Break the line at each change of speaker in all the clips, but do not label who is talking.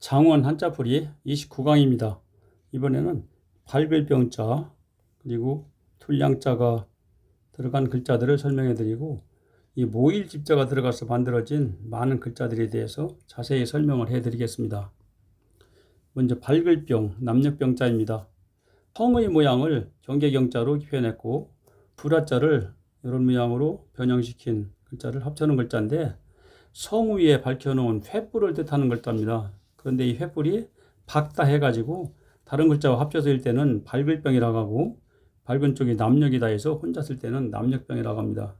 장원 한자풀이 29강입니다. 이번에는 밝을 병자 그리고 tul량자가 들어간 글자들을 설명해 드리고 이 모일 집자가 들어가서 만들어진 많은 글자들에 대해서 자세히 설명을 해 드리겠습니다. 먼저 밝을 병, 남녘병자입니다. 성의 모양을 경계경자로 표현했고 불화자를 이런 모양으로 변형시킨 글자를 합쳐놓은 글자인데 성 위에 밝혀놓은 횃불을 뜻하는 글자입니다. 그런데 이 횃불이 밝다 해가지고 다른 글자와 합쳐서 읽을 때는 밝을 병이라고 하고 밝은 쪽이 남녘이다 해서 혼자 쓸 때는 남녘병이라고 합니다.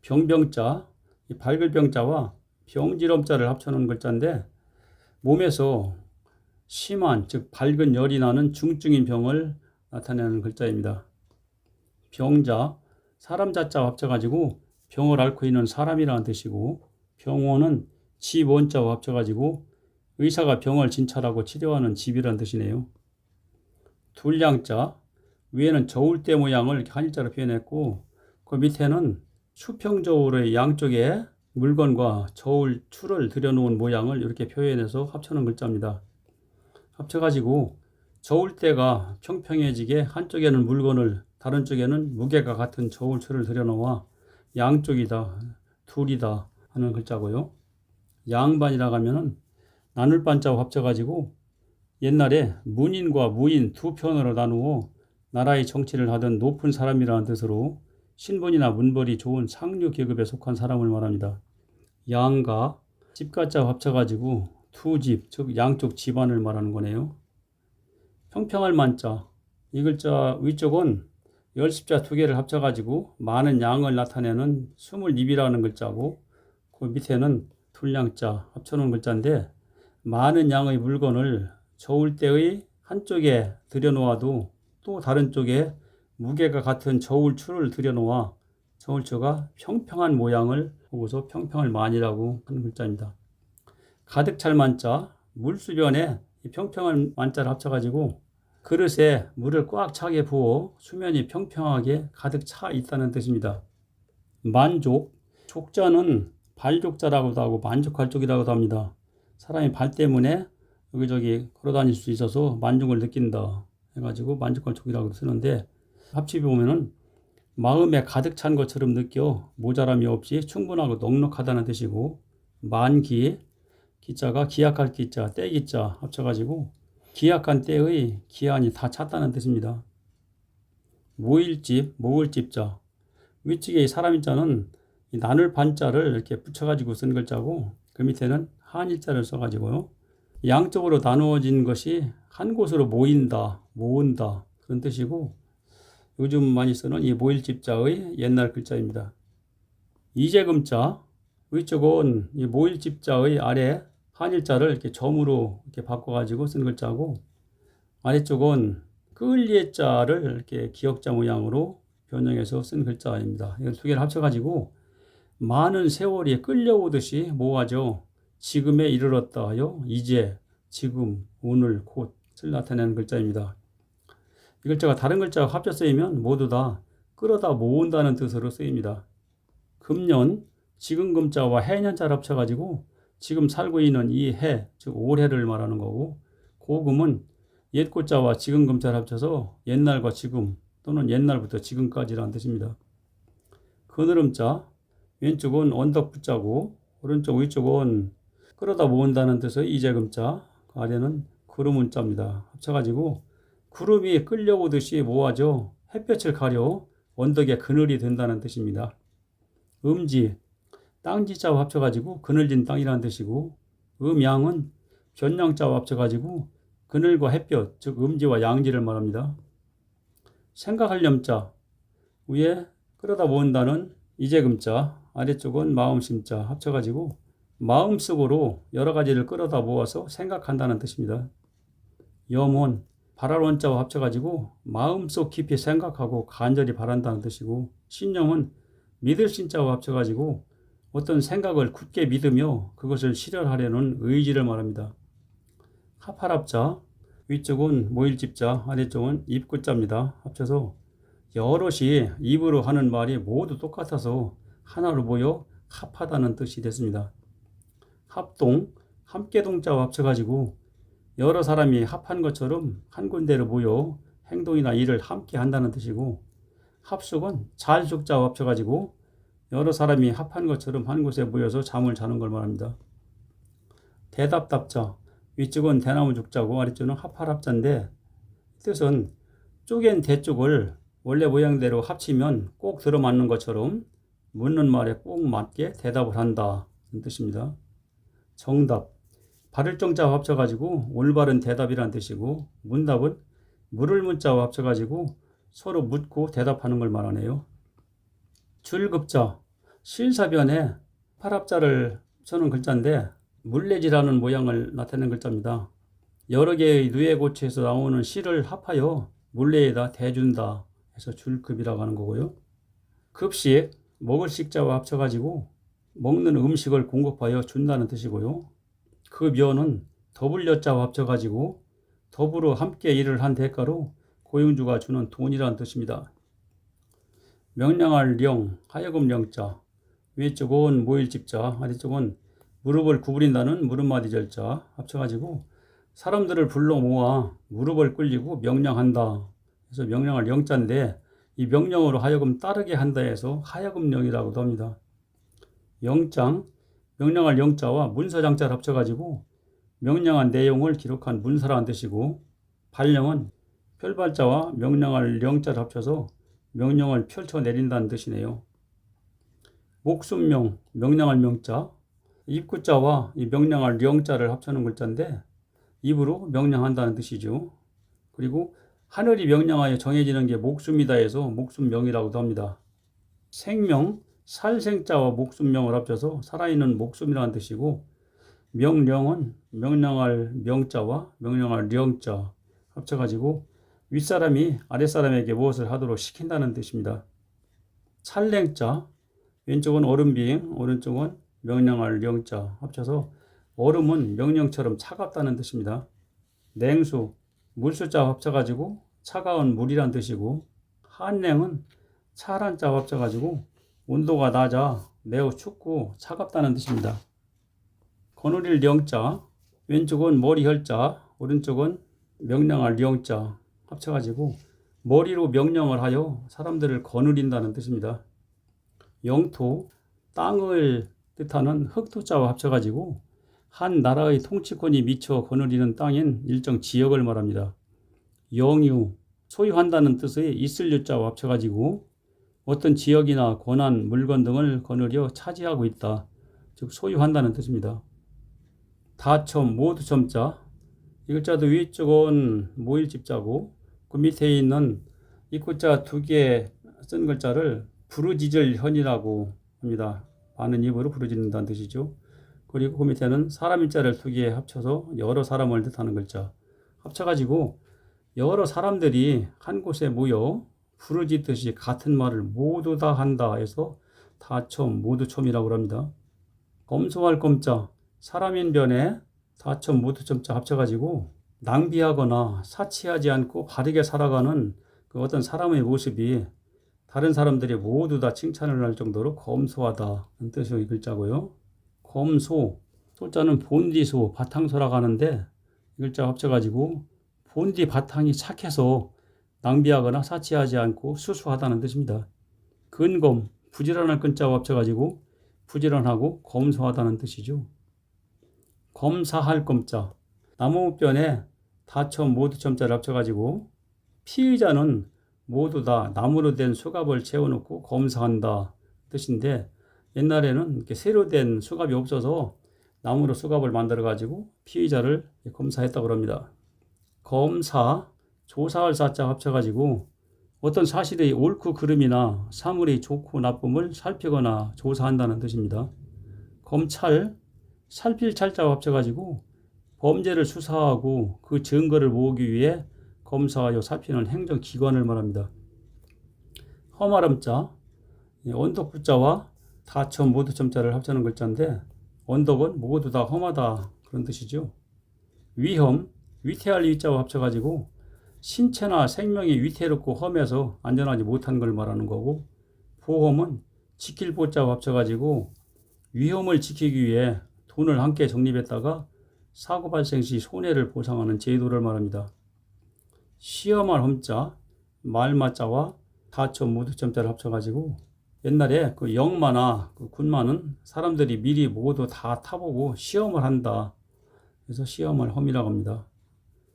병병자, 이 밝을 병자와 병지럼자를 합쳐놓은 글자인데 몸에서 심한 즉 밝은 열이 나는 중증인 병을 나타내는 글자입니다. 병자, 사람 자자와 합쳐가지고 병을 앓고 있는 사람이라는 뜻이고 병원은 집원자와 합쳐가지고 의사가 병을 진찰하고 치료하는 집이라는 뜻이네요. tul량자, 위에는 저울대 모양을 한일자로 표현했고 그 밑에는 수평저울의 양쪽에 물건과 저울 추를 들여놓은 모양을 이렇게 표현해서 합쳐놓은 글자입니다. 합쳐가지고 저울대가 평평해지게 한쪽에는 물건을 다른 쪽에는 무게가 같은 저울추를 들여놓아 양쪽이다, 둘이다 하는 글자고요. 양반이라고 하면은 나눌 반자와 합쳐가지고 옛날에 문인과 무인 두 편으로 나누어 나라의 정치를 하던 높은 사람이라는 뜻으로 신분이나 문벌이 좋은 상류 계급에 속한 사람을 말합니다. 양가, 집가자와 합쳐가지고 두 집, 즉 양쪽 집안을 말하는 거네요. 평평할 만자, 이 글자 위쪽은 열십자 두 개를 합쳐가지고 많은 양을 나타내는 22이라는 글자고 그 밑에는 tul량자 합쳐놓은 글자인데 많은 양의 물건을 저울대의 한쪽에 들여놓아도 또 다른 쪽에 무게가 같은 저울추를 들여놓아 저울추가 평평한 모양을 보고서 평평을 만이라고 하는 글자입니다. 가득 찰 만자, 물수변에 평평한 만자를 합쳐가지고 그릇에 물을 꽉 차게 부어 수면이 평평하게 가득 차 있다는 뜻입니다. 만족, 족자는 발족자라고도 하고 만족할 쪽이라고도 합니다. 사람이 발 때문에 여기저기 걸어다닐 수 있어서 만족을 느낀다 해가지고 만족할 쪽이라고 쓰는데 합집에 보면은 마음에 가득 찬 것처럼 느껴 모자람이 없이 충분하고 넉넉하다는 뜻이고 만기, 기자가 기약할 기자, 때기자 합쳐가지고 기약한 때의 기한이 다 찼다는 뜻입니다. 모일집, 모을집자, 위쪽에 사람인자는 나눌 반자를 이렇게 붙여가지고 쓴 글자고 그 밑에는 한일자를 써가지고요. 양쪽으로 나누어진 것이 한 곳으로 모인다, 모은다 그런 뜻이고 요즘 많이 쓰는 이 모일집자의 옛날 글자입니다. 이재금자, 위쪽은 이 모일집자의 아래 한일자를 이렇게 점으로 이렇게 바꿔가지고 쓴 글자고 아래쪽은 끌리에자를 이렇게 기역자 모양으로 변형해서 쓴 글자입니다. 이건 두 개를 합쳐가지고 많은 세월이 끌려오듯이 모아져 지금에 이르렀다 하여 이제, 지금, 오늘, 곧을 나타내는 글자입니다. 이 글자가 다른 글자와 합쳐 쓰이면 모두 다 끌어다 모은다는 뜻으로 쓰입니다. 금년, 지금 금자와 해년자를 합쳐가지고 지금 살고 있는 이 해, 즉 올해를 말하는 거고 고금은 옛 고자와 지금 금자를 합쳐서 옛날과 지금 또는 옛날부터 지금까지라는 뜻입니다. 그늘음자, 왼쪽은 언덕붙자고 오른쪽 위쪽은 끌어다 모은다는 뜻의 이재금자, 그 아래는 구름운자입니다. 합쳐가지고 구름이 끌려오듯이 모아져 햇볕을 가려 언덕에 그늘이 된다는 뜻입니다. 음지, 땅지자와 합쳐가지고 그늘진 땅이라는 뜻이고 음양은 변양자와 합쳐가지고 그늘과 햇볕, 즉 음지와 양지를 말합니다. 생각하렴자, 위에 끌어다 모은다는 이재금자, 아래쪽은 마음심자 합쳐가지고 마음속으로 여러 가지를 끌어다 모아서 생각한다는 뜻입니다. 염원, 바랄 원자와 합쳐가지고 마음속 깊이 생각하고 간절히 바란다는 뜻이고 신념은 믿을 신자와 합쳐가지고 어떤 생각을 굳게 믿으며 그것을 실현하려는 의지를 말합니다. 하파랍자, 위쪽은 모일집자, 아래쪽은 입구자입니다. 합쳐서 여럿이 입으로 하는 말이 모두 똑같아서 하나로 모여 합하다는 뜻이 됐습니다. 합동, 함께 동자와 합쳐가지고 여러 사람이 합한 것처럼 한 군데로 모여 행동이나 일을 함께 한다는 뜻이고, 합숙은 잘 숙자와 합쳐가지고 여러 사람이 합한 것처럼 한 곳에 모여서 잠을 자는 걸 말합니다. 대답답자, 위쪽은 대나무 죽자고 아래쪽은 합할합자인데, 뜻은 쪼갠 대쪽을 원래 모양대로 합치면 꼭 들어맞는 것처럼 묻는 말에 꼭 맞게 대답을 한다 는 뜻입니다. 정답, 바를 정자와 합쳐가지고 올바른 대답이란 뜻이고, 문답은 물을 문자와 합쳐가지고 서로 묻고 대답하는 걸 말하네요. 줄급자, 실사변에 팔합자를 쳐놓은 글자인데 물레지라는 모양을 나타내는 글자입니다. 여러 개의 누에고치에서 나오는 실을 합하여 물레에다 대준다 해서 줄급이라고 하는 거고요. 급식, 먹을 식자와 합쳐가지고 먹는 음식을 공급하여 준다는 뜻이고요. 그 묘는 더불여자와 합쳐가지고 더불어 함께 일을 한 대가로 고용주가 주는 돈이라는 뜻입니다. 명령할 령, 하여금 령자, 위쪽은 모일집자, 아래쪽은 무릎을 구부린다는 무릎마디 절자 합쳐가지고 사람들을 불러 모아 무릎을 꿇리고 명령한다 그래서 명령할 영자인데, 이 명령으로 하여금 따르게 한다 해서 하여금령이라고도 합니다. 영장, 명령할 영자와 문서장자를 합쳐가지고 명령한 내용을 기록한 문서라는 뜻이고, 발령은 펼발자와 명령할 영자를 합쳐서 명령을 펼쳐내린다는 뜻이네요. 목숨명, 명령할 명자, 입구자와 이 명령할 영자를 합쳐놓은 글자인데 입으로 명령한다는 뜻이죠. 그리고 하늘이 명령하여 정해지는 게 목숨이다 해서 목숨명이라고도 합니다. 생명, 살생자와 목숨명을 합쳐서 살아있는 목숨이라는 뜻이고, 명령은 명령할 명자와 명령할 령자 합쳐가지고 윗사람이 아랫사람에게 무엇을 하도록 시킨다는 뜻입니다. 찰랭자, 왼쪽은 얼음빙, 오른쪽은 명령할 령자 합쳐서 얼음은 명령처럼 차갑다는 뜻입니다. 냉수, 물수자 합쳐가지고 차가운 물이란 뜻이고, 한냉은 차란자 합쳐가지고 온도가 낮아 매우 춥고 차갑다는 뜻입니다. 거느릴 영자, 왼쪽은 머리혈자, 오른쪽은 명령할 영자 합쳐가지고 머리로 명령을 하여 사람들을 거느린다는 뜻입니다. 영토, 땅을 뜻하는 흑토자와 합쳐가지고 한 나라의 통치권이 미쳐 거느리는 땅인 일정 지역을 말합니다. 영유, 소유한다는 뜻의 있을 유자와 합쳐가지고 어떤 지역이나 권한, 물건 등을 거느려 차지하고 있다, 즉 소유한다는 뜻입니다. 다첨, 모두첨자, 이 글자도 위쪽은 모일집자고 그 밑에 있는 이 글자 두 개 쓴 글자를 부르짖을 현이라고 합니다. 많은 입으로 부르짖는다는 뜻이죠. 그리고 그 밑에는 사람 일자를 두 개 합쳐서 여러 사람을 뜻하는 글자 합쳐가지고 여러 사람들이 한 곳에 모여 부르짖듯이 같은 말을 모두 다 한다 해서 다첨, 모두첨이라고 합니다. 검소할 검자, 사람인 변에 다첨, 모두첨자 합쳐가지고 낭비하거나 사치하지 않고 바르게 살아가는 그 어떤 사람의 모습이 다른 사람들이 모두 다 칭찬을 할 정도로 검소하다는 뜻의 글자고요. 검소, 소자는 본디소, 바탕소라고 하는데 이 글자 합쳐가지고 본디 바탕이 착해서 낭비하거나 사치하지 않고 수수하다는 뜻입니다. 근검, 부지런할 근자와 합쳐가지고 부지런하고 검소하다는 뜻이죠. 검사할 검자, 나무변에 다첨 모두첨자를 합쳐가지고 피의자는 모두 다 나무로 된 수갑을 채워놓고 검사한다 뜻인데, 옛날에는 이렇게 새로 된 수갑이 없어서 나무로 수갑을 만들어가지고 피의자를 검사했다고 합니다. 검사, 조사할 사자 합쳐가지고 어떤 사실의 옳고 그름이나 사물의 좋고 나쁨을 살피거나 조사한다는 뜻입니다. 검찰, 살필 찰자와 합쳐가지고 범죄를 수사하고 그 증거를 모으기 위해 검사하여 살피는 행정기관을 말합니다. 험하름자, 언덕부자와 다첨 모두첨자를 합쳐놓은 글자인데 언덕은 모두 다 험하다 그런 뜻이죠. 위험, 위태할 위자와 합쳐가지고 신체나 생명이 위태롭고 험해서 안전하지 못한 걸 말하는 거고, 보험은 지킬 보자와 합쳐가지고 위험을 지키기 위해 돈을 함께 적립했다가 사고 발생 시 손해를 보상하는 제도를 말합니다. 시험할 험자, 말마자와 다초 무드점자를 합쳐가지고 옛날에 그 영마나 그 군마는 사람들이 미리 모두 다 타보고 시험을 한다. 그래서 시험을 험이라고 합니다.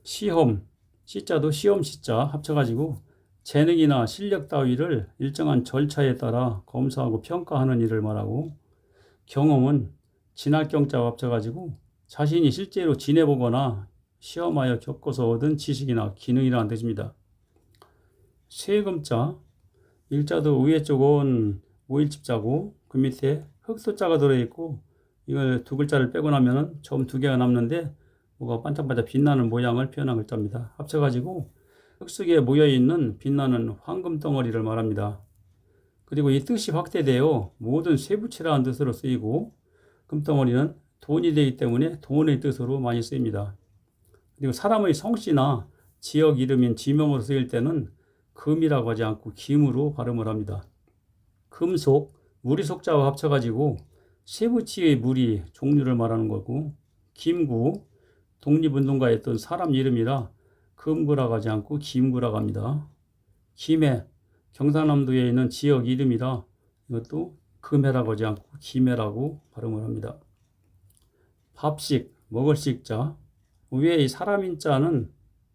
시험, 시자도 시험 시자 합쳐가지고 재능이나 실력 따위를 일정한 절차에 따라 검사하고 평가하는 일을 말하고, 경험은 진할경자와 합쳐가지고 자신이 실제로 지내보거나 시험하여 겪어서 얻은 지식이나 기능이라는 뜻입니다. 세금자, 일자도 위에 쪽은 모일집자고 그 밑에 흑소자가 들어있고, 이걸 두 글자를 빼고 나면 점 두 개가 남는데 뭐가 반짝반짝 빛나는 모양을 표현한 글자입니다. 합쳐가지고 흙속에 모여있는 빛나는 황금 덩어리를 말합니다. 그리고 이 뜻이 확대되어 모든 쇠붙이라는 뜻으로 쓰이고, 금덩어리는 돈이 되기 때문에 돈의 뜻으로 많이 쓰입니다. 그리고 사람의 성씨나 지역 이름인 지명으로 쓰일 때는 금이라고 하지 않고 김으로 발음을 합니다. 금속, 무리속자와 합쳐가지고 쇠붙이의 무리 종류를 말하는 거고, 김구, 독립운동가에 했던 사람 이름이라 금구라고 하지 않고 김구라고 합니다. 김해, 경상남도에 있는 지역 이름이라 이것도 금해라고 하지 않고 김해라고 발음을 합니다. 밥식, 먹을식자, 위에 이 사람인자는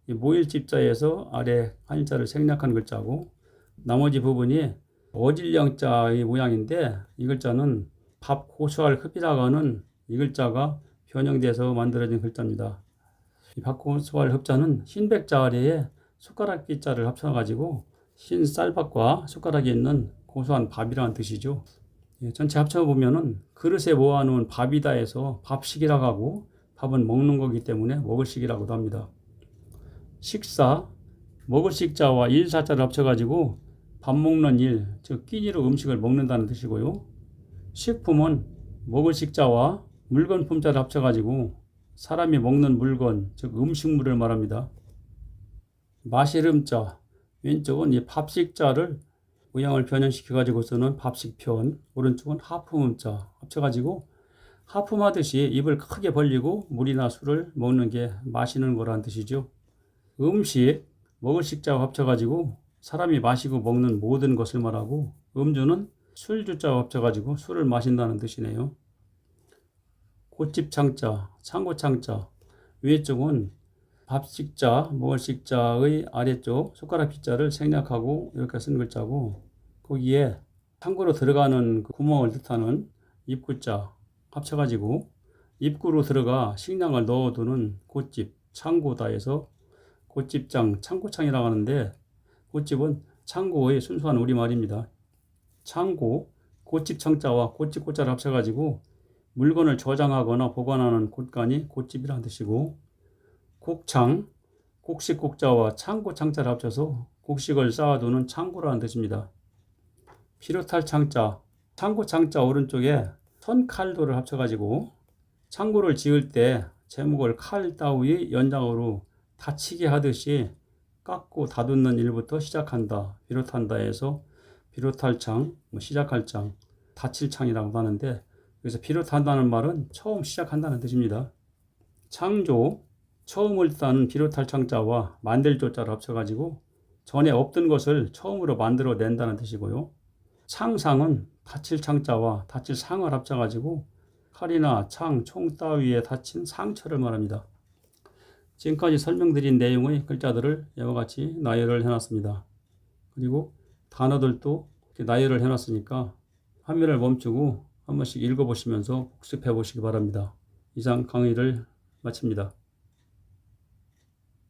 모일집자에서 아래 한자를 생략한 글자고, 나머지 부분이 어질량자의 모양인데 이 글자는 밥 고수할 흡이라고 하는 이 글자가 변형돼서 만들어진 글자입니다. 이 밥 고수할 흡자는 흰백자 아래에 숟가락 기자를 합쳐가지고 흰 쌀밥과 숟가락이 있는 고소한 밥이라는 뜻이죠. 전체 합쳐보면은 그릇에 모아놓은 밥이다 해서 밥식이라고 하고, 밥은 먹는 거기 때문에 먹을식이라고도 합니다. 식사, 먹을식자와 일사자를 합쳐가지고 밥 먹는 일, 즉 끼니로 음식을 먹는다는 뜻이고요. 식품은 먹을식자와 물건품자를 합쳐가지고 사람이 먹는 물건, 즉 음식물을 말합니다. 마시름자, 왼쪽은 이 밥식자를 모양을 변형시켜가지고 쓰는 밥식편, 오른쪽은 하품음자 합쳐가지고 하품하듯이 입을 크게 벌리고 물이나 술을 먹는 게 마시는 거라는 뜻이죠. 음식, 먹을 식자와 합쳐가지고 사람이 마시고 먹는 모든 것을 말하고, 음주는 술주자와 합쳐가지고 술을 마신다는 뜻이네요. 곶집창자, 창고창자, 위쪽은 밥식자, 먹을식자의 아래쪽 숟가락 빗자를 생략하고 이렇게 쓴 글자고, 거기에 창고로 들어가는 그 구멍을 뜻하는 입구자 합쳐가지고 입구로 들어가 식량을 넣어두는 곶집, 창고다 해서 곶집장, 창고창이라고 하는데, 곶집은 창고의 순수한 우리말입니다. 창고, 곶집창자와 곶집고자를 합쳐가지고 물건을 저장하거나 보관하는 곳간이 곶집이라는 뜻이고, 곡창, 곡식곡자와 창고창자를 합쳐서 곡식을 쌓아두는 창고라는 뜻입니다. 비롯할 창자, 창고창자 오른쪽에 선칼도를 합쳐가지고 창고를 지을 때 제목을 칼 따위의 연장으로 다치게 하듯이 깎고 다듬는 일부터 시작한다, 비롯한다 해서 비롯할 창, 시작할 창, 다칠 창이라고 하는데, 그래서 비롯한다는 말은 처음 시작한다는 뜻입니다. 창조, 처음을 뜻하는 비롯할 창자와 만들 조자를 합쳐가지고 전에 없던 것을 처음으로 만들어낸다는 뜻이고요. 창상은 다칠 창자와 다칠 상을 합쳐가지고 칼이나 창, 총 따위에 다친 상처를 말합니다. 지금까지 설명드린 내용의 글자들을 이와 같이 나열을 해놨습니다. 그리고 단어들도 이렇게 나열을 해놨으니까 화면을 멈추고 한 번씩 읽어보시면서 복습해 보시기 바랍니다. 이상 강의를 마칩니다.